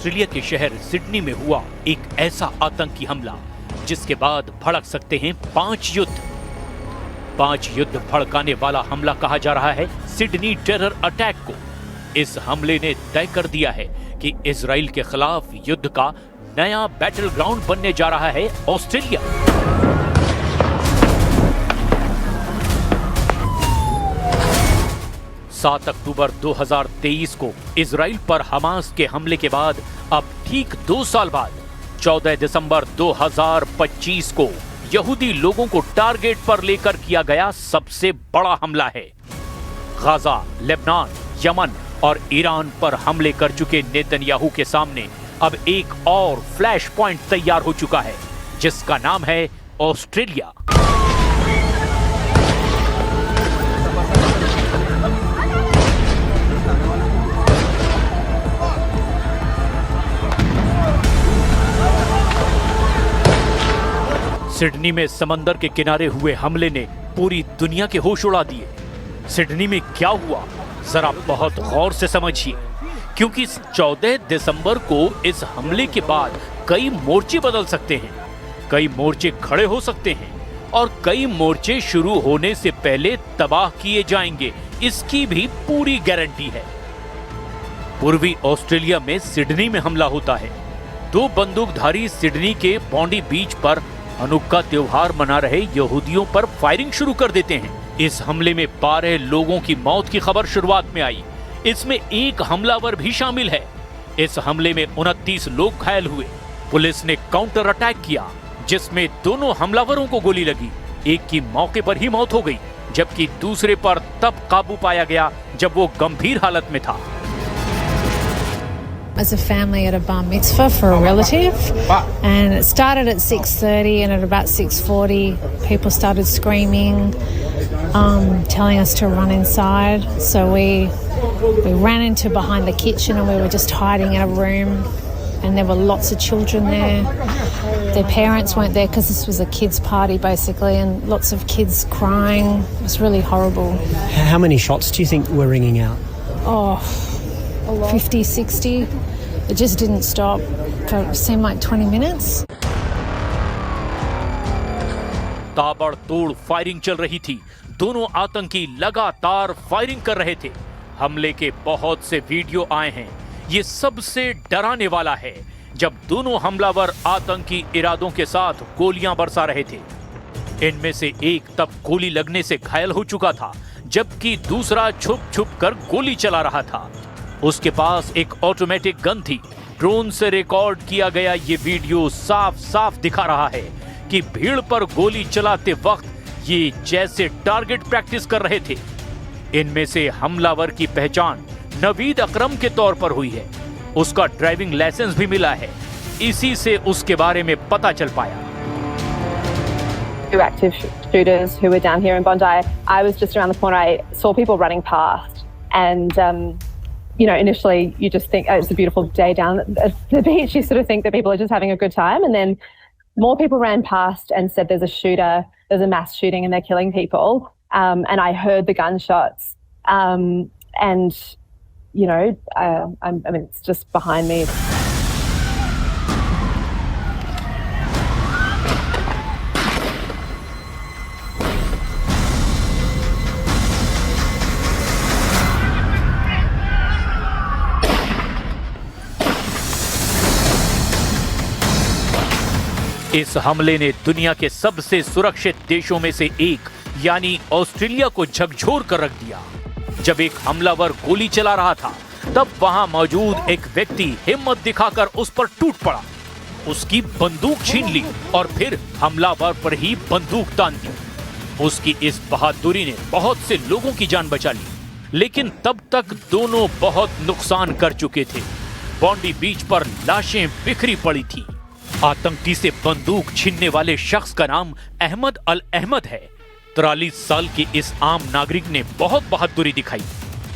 Australia के शहर Sydney में हुआ एक ऐसा आतंकी हमला जिसके बाद भड़क सकते हैं 5 युद्ध। 5 युद्ध भड़काने वाला हमला कहा जा रहा है सिडनी टेरर अटैक को। इस हमले ने तय कर दिया है कि इजराइल के खिलाफ युद्ध का नया बैटल ग्राउंड बनने जा रहा है ऑस्ट्रेलिया। सात अक्टूबर 2023 को इजराइल पर हमास के हमले के बाद अब ठीक 2 साल बाद 14 दिसंबर 2025 को यहूदी लोगों को टारगेट पर लेकर किया गया सबसे बड़ा हमला है। गाजा, लेबनान, यमन और ईरान पर हमले कर चुके नेतन्याहू के सामने अब एक और फ्लैश पॉइंट तैयार हो चुका है जिसका नाम है ऑस्ट्रेलिया। सिडनी में समंदर के किनारे हुए हमले ने पूरी दुनिया के होश उड़ा दिए। सिडनी में क्या हुआ जरा बहुत गौर से समझिए, क्योंकि 14 दिसंबर को इस हमले के बाद कई मोर्चे बदल सकते हैं, कई मोर्चे खड़े हो सकते हैं और कई मोर्चे शुरू होने से पहले तबाह किए जाएंगे, इसकी भी पूरी गारंटी है। पूर्वी ऑस्ट्रेलिया में सिडनी में हमला होता है। 2 बंदूकधारी सिडनी के बॉन्डी बीच पर हनुक्का त्योहार मना रहे यहूदियों पर फायरिंग शुरू कर देते हैं। इस हमले में 12 लोगों की मौत की खबर शुरुआत में आई। इसमें एक हमलावर भी शामिल है। इस हमले में 29 लोग घायल हुए। पुलिस ने काउंटर अटैक किया जिसमें दोनों हमलावरों को गोली लगी। एक की मौके पर ही मौत हो गई, जबकि दूसरे पर तब काबू पाया गया जब वो गंभीर हालत में था। As a family at a bar mitzvah for a relative, and it started at 6:30, and at about 6:40 people started screaming, telling us to run inside. So we ran into behind the kitchen and we were just hiding in a room, and there were lots of children there. Their parents weren't there because this was a kids party basically, and lots of kids crying. It was really horrible. How many shots do you think were ringing out? Oh, 50, 60. It just didn't stop for it seemed like 20 minutes. ताबड़तोड़ firing चल रही थी। दोनों आतंकी लगातार firing कर रहे थे। हमले के बहुत से वीडियो आए हैं। ये सबसे डराने वाला है जब दोनों हमलावर आतंकी इरादों के साथ गोलियां बरसा रहे थे। इनमें से एक तब गोली लगने से घायल हो चुका था, जबकि दूसरा छुप छुप कर गोली चला रहा था। उसके पास एक ऑटोमेटिक गन थी। ड्रोन से रिकॉर्ड किया गया ये वीडियो साफ साफ दिखा रहा है कि भीड़ पर गोली चलाते वक्त ये जैसे टारगेट प्रैक्टिस कर रहे थे। इनमें से हमलावर की पहचान नवीद अकरम के तौर पर हुई है। उसका ड्राइविंग लाइसेंस भी मिला है। इसी से उसके बारे में पता चल पाया। Two active shooters who were down here in Bondi. I was just around the corner. I saw people running past, and you know, initially you just think, oh, it's a beautiful day down at the beach. You sort of think that people are just having a good time, and then more people ran past and said there's a shooter, there's a mass shooting, and they're killing people. And I heard the gunshots, and you know, I mean, it's just behind me. इस हमले ने दुनिया के सबसे सुरक्षित देशों में से एक यानी ऑस्ट्रेलिया को झकझोर कर रख दिया। जब एक हमलावर गोली चला रहा था, तब वहां मौजूद एक व्यक्ति हिम्मत दिखाकर उस पर टूट पड़ा। उसकी बंदूक छीन ली और फिर हमलावर पर ही बंदूक तान दी। उसकी इस बहादुरी ने बहुत से लोगों की जान बचा ली, लेकिन तब तक दोनों बहुत नुकसान कर चुके थे। बॉन्डी बीच पर लाशें बिखरी पड़ी थी। आतंकी से बंदूक छीनने वाले शख्स का नाम अहमद अल अहमद है। 43 साल के इस आम नागरिक ने बहुत बहादुरी दिखाई,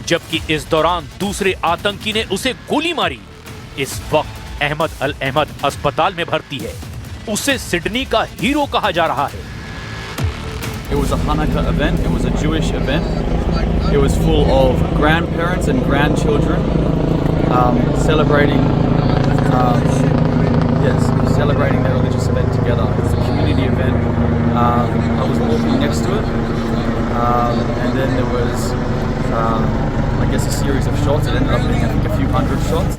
जबकि इस दौरान दूसरे आतंकी ने उसे गोली मारी। इस वक्त अहमद अल अहमद अस्पताल में भर्ती है। उसे सिडनी का हीरो कहा जा रहा है। It was a Hanukkah event. It was a Jewish event. It was full of grandparents and grandchildren celebrating yes, celebrating their religious event together. It's a community event. I was walking next to it, and then there was, I guess, a series of shots. It ended up being, I think, a few hundred shots.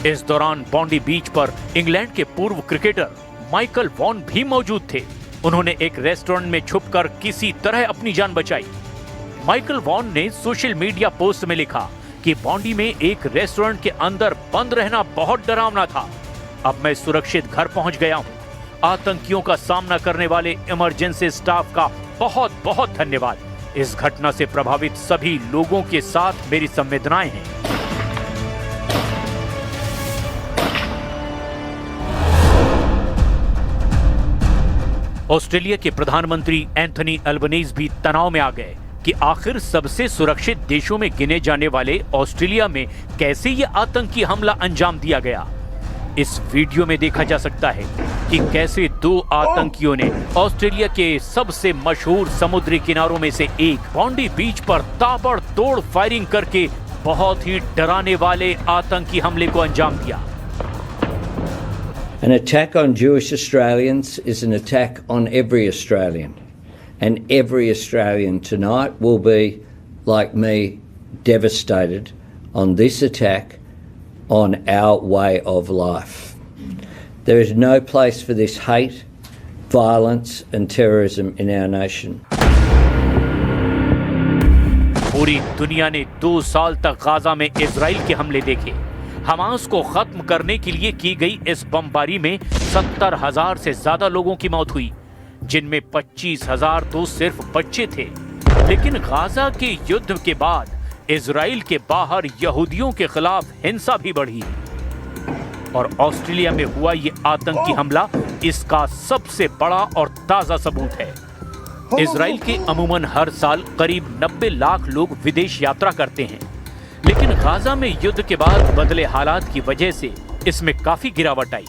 इस दौरान बॉन्डी बीच पर England के पूर्व cricketer Michael Vaughan भी मौजूद थे। उन्होंने एक रेस्टोरेंट में छुपकर किसी तरह अपनी जान बचाई। माइकल वॉन ने सोशल मीडिया पोस्ट में लिखा कि बॉन्डी में एक रेस्टोरेंट के अंदर बंद रहना बहुत डरावना था। अब मैं सुरक्षित घर पहुंच गया हूं। आतंकियों का सामना करने वाले इमरजेंसी स्टाफ का बहुत बहुत धन्यवाद। इस घटना से प्रभावित सभी लोगों के साथ मेरी संवेदनाएं हैं। ऑस्ट्रेलिया के प्रधानमंत्री एंथनी अल्बनीज भी तनाव में आ गए कि आखिर सबसे सुरक्षित देशों में गिने जाने वाले ऑस्ट्रेलिया में कैसे ये आतंकी हमला अंजाम दिया गया। इस वीडियो में देखा जा सकता है कि कैसे दो आतंकियों ने ऑस्ट्रेलिया के सबसे मशहूर समुद्री किनारों में से एक बॉन्डी बीच पर ताबड़तोड़ फायरिंग करके बहुत ही डराने वाले आतंकी हमले को अंजाम दिया। An attack on Jewish Australians is an attack on every Australian. And every Australian tonight will be, like me, devastated on this attack on our way of life. There is no place for this hate, violence and terrorism in our nation. पूरी दुनिया ने 2 साल तक Gaza में Israel के हमले देखे। Hamas को खत्म करने के लिए की गई इस बमबारी में 70,000 से ज्यादा लोगों की मौत हुई, जिनमें 25,000 तो सिर्फ बच्चे थे। लेकिन गाजा के युद्ध के बाद इजराइल के बाहर यहूदियों के खिलाफ हिंसा भी बढ़ी और ऑस्ट्रेलिया में हुआ ये आतंकी हमला इसका सबसे बड़ा और ताजा सबूत है। इजराइल के अमूमन हर साल करीब 90 लाख लोग विदेश यात्रा करते हैं, लेकिन गाजा में युद्ध के बाद बदले हालात की वजह से इसमें काफी गिरावट आई।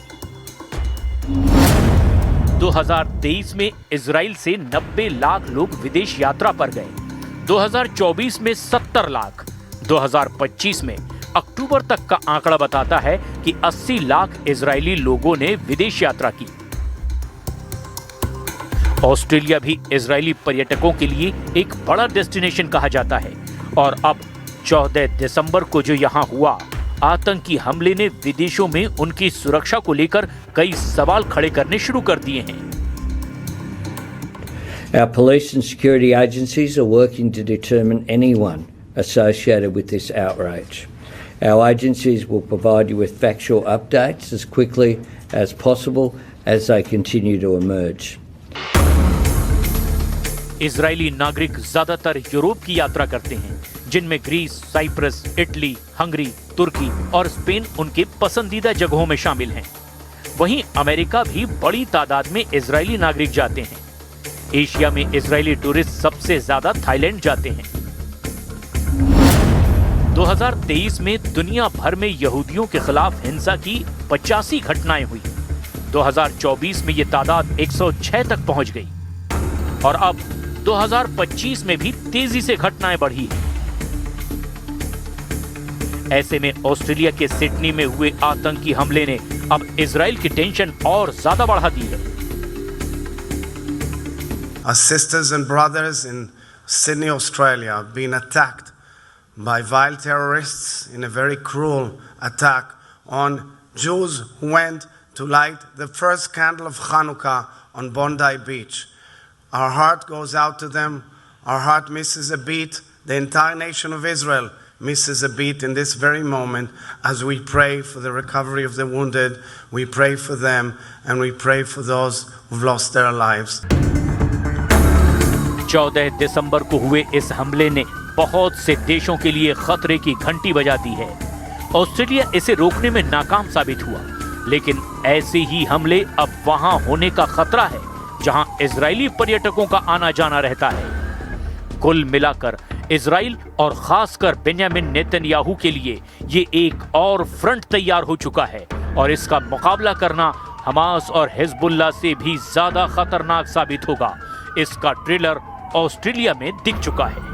2023 में इजराइल से 90 लाख लोग विदेश यात्रा पर गए, 2024 में 70 लाख, 2025 में अक्टूबर तक का आंकड़ा बताता है कि 80 लाख इजरायली लोगों ने विदेश यात्रा की। ऑस्ट्रेलिया भी इजरायली पर्यटकों के लिए एक बड़ा डेस्टिनेशन कहा जाता है और अब 14 दिसंबर को जो यहां हुआ आतंकी हमले ने विदेशों में उनकी सुरक्षा को लेकर कई सवाल खड़े करने शुरू कर दिए हैं। Our police and security agencies are working to determine anyone associated with this outrage. Our agencies will provide you with factual updates as quickly as possible as they continue to emerge. Israeli नागरिक ज्यादातर Europe की यात्रा करते हैं, जिनमें Greece, Cyprus, Italy, Hungary, तुर्की और Spain उनके पसंदीदा जगहों में शामिल हैं। वहीं अमेरिका भी बड़ी तादाद में इजरायली नागरिक जाते हैं। एशिया में इजरायली टूरिस्ट सबसे ज्यादा थाईलैंड जाते हैं। 2023 में दुनिया भर में यहूदियों के खिलाफ हिंसा की 85 घटनाएं हुई। 2024 में ये तादाद 106 तक पहुंच गई और अब 2025 में भी तेजी से घटनाएं बढ़ी हैं। ऐसे में ऑस्ट्रेलिया के सिडनी में हुए आतंकी हमले ने अब इजराइल की टेंशन और ज्यादा बढ़ा दी है। Our sisters and brothers in Sydney, Australia, have been attacked by vile terrorists in a very cruel attack on Jews who went to light the first candle of Hanukkah on Bondi Beach. Our heart goes out to them. Our heart misses a beat. The entire nation of Israel misses a beat in this very moment as we pray for the recovery of the wounded. We pray for them and we pray for those who've lost their lives. 14 दिसंबर को हुए इस हमले ने बहुत से देशों के लिए खतरे की घंटी बजा दी है। ऑस्ट्रेलिया इसे रोकने में नाकाम साबित हुआ, लेकिन ऐसे ही हमले अब वहां होने का खतरा है जहां इजरायली पर्यटकों का आना जाना रहता है। कुल मिलाकर इजराइल और खासकर बेंजामिन नेतन्याहू के लिए ये एक और फ्रंट तैयार हो चुका है और इसका मुकाबला करना हमास और हिजबुल्लाह से भी ज्यादा खतरनाक साबित होगा। इसका ट्रेलर ऑस्ट्रेलिया में दिख चुका है।